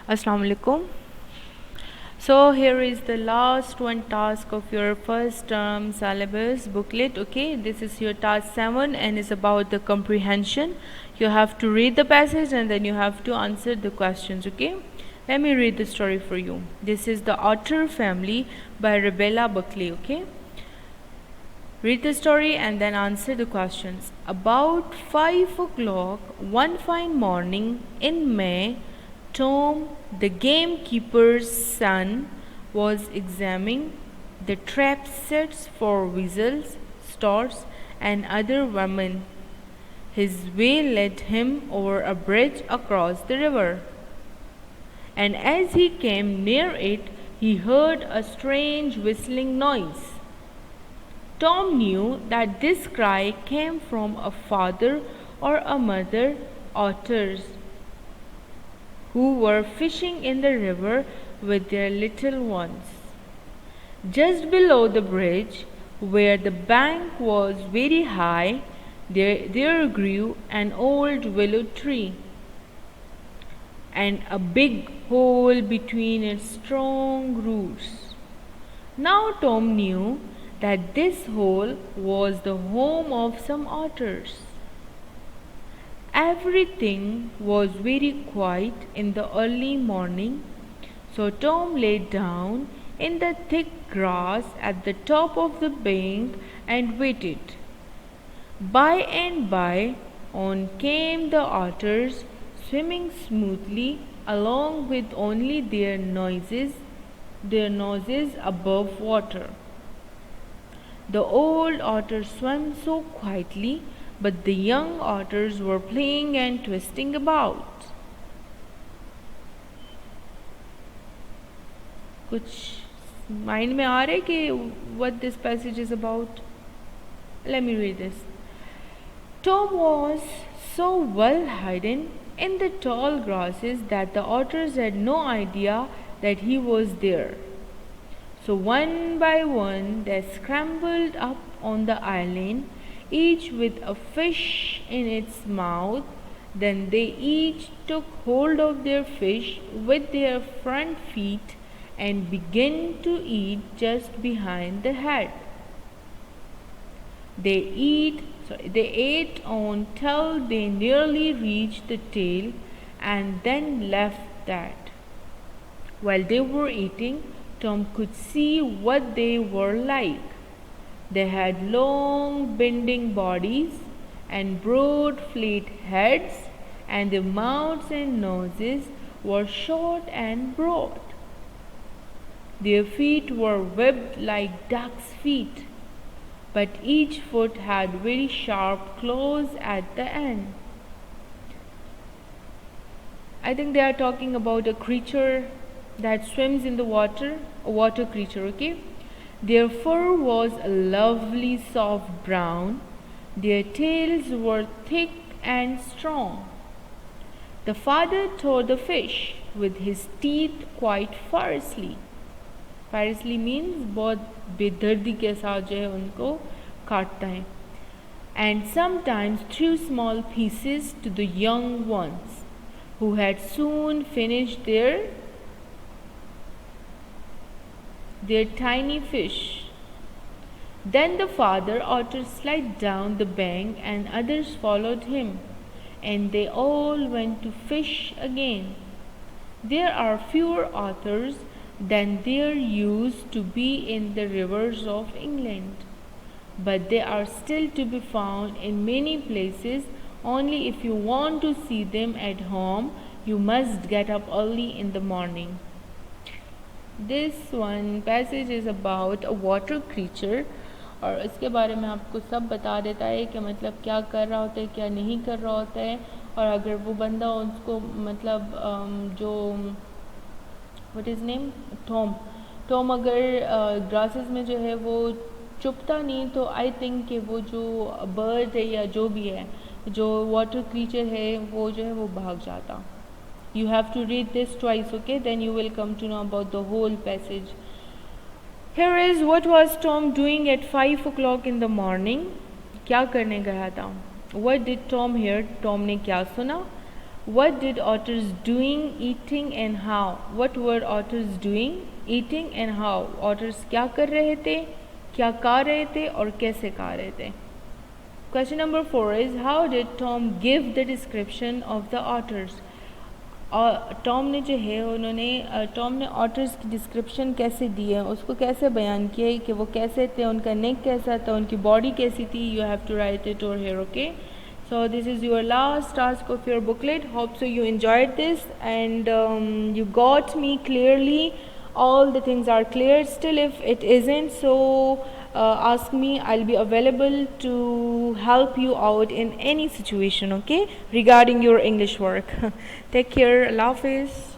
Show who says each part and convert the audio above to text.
Speaker 1: Assalamu alaikum. So here is the last one task of your first term syllabus booklet. Okay, this is your task 7 and is about the comprehension. You have to read the passage and then you have to answer the questions. Okay, let me read the story for you. This is The Otter Family by Rebecca Buckley. Okay, read the story and then answer the questions. About 5 o'clock one fine morning in May, Tom, the gamekeeper's son, was examining the trap sets for weasels, storks, and other vermin. His way led him over a bridge across the river, and as he came near it, he heard a strange whistling noise. Tom knew that this cry came from a father or a mother otters who were fishing in the river with their little ones. Just below the bridge, where the bank was very high, there grew an old willow tree, and a big hole between its strong roots. Now Tom knew that this hole was the home of some otters. Everything was very quiet in the early morning, so Tom lay down in the thick grass at the top of the bank and waited. By and by, on came the otters, swimming smoothly along with only their noses above water. The old otter swam so quietly, but the young otters were playing and twisting about. कुछ mind में आ रहा है कि what this passage is about? Let me read this. Tom was so well hidden in the tall grasses that the otters had no idea that he was there. So one by one they scrambled up on the island, each with a fish in its mouth. Then they each took hold of their fish with their front feet and began to eat just behind the head. They ate on till they nearly reached the tail and then left that. While they were eating, Tom could see what they were like. They had long bending bodies and broad flat heads, and their mouths and noses were short and broad. Their feet were webbed like duck's feet, but each foot had very sharp claws at the end. I think they are talking about a creature that swims in the water, a water creature, okay? Their fur was a lovely soft brown. Their tails were thick and strong. The father tore the fish with his teeth quite fiercely. Fiercely means बहुत बेदर्दी के साथ जो है उनको काटता है. And sometimes threw small pieces to the young ones, who had soon finished their tiny fish. Then the father otter slid down the bank and others followed him, and they all went to fish again. There are fewer otters than there used to be in the rivers of England, but they are still to be found in many places. Only if you want to see them at home, you must get up early in the morning. This one passage is about a water creature, और इसके बारे में आपको सब बता देता है कि मतलब क्या कर रहा होता है, क्या नहीं कर रहा होता है, और अगर वो बंदा उसको मतलब जो व्हाट इज़ नेम टॉम अगर ग्रासेस में जो है वो चुपता नहीं, तो आई थिंक कि वो जो बर्ड है या जो भी है, जो वाटर क्रीचर है, वो जो है वो भाग जाता. You have to read this twice, okay? Then you will come to know about the whole passage. Here is what was Tom doing at 5 o'clock in the morning. क्या करने गया था? What did Tom hear? Tom ने क्या सुना? What did authors doing, eating and how? What were authors doing, eating and how? Authors क्या कर रहे थे, क्या खा रहे थे और कैसे खा रहे थे? Question number 4 is, how did Tom give the description of the authors? Tom ने जो है उन्होंने टॉम ने ऑटर्स की डिस्क्रिप्शन कैसे दी है, उसको कैसे बयान किया है कि वो कैसे थे, उनका नेक कैसा था, उनकी बॉडी कैसी थी. You have to write it over here. Okay, so this is your last task of your booklet. Hope so you enjoyed this and you got me clearly. All the things are clear. Still if it isn't, so ask me. I'll be available to help you out in any situation, okay, regarding your English work. Take care. Allah Hafiz.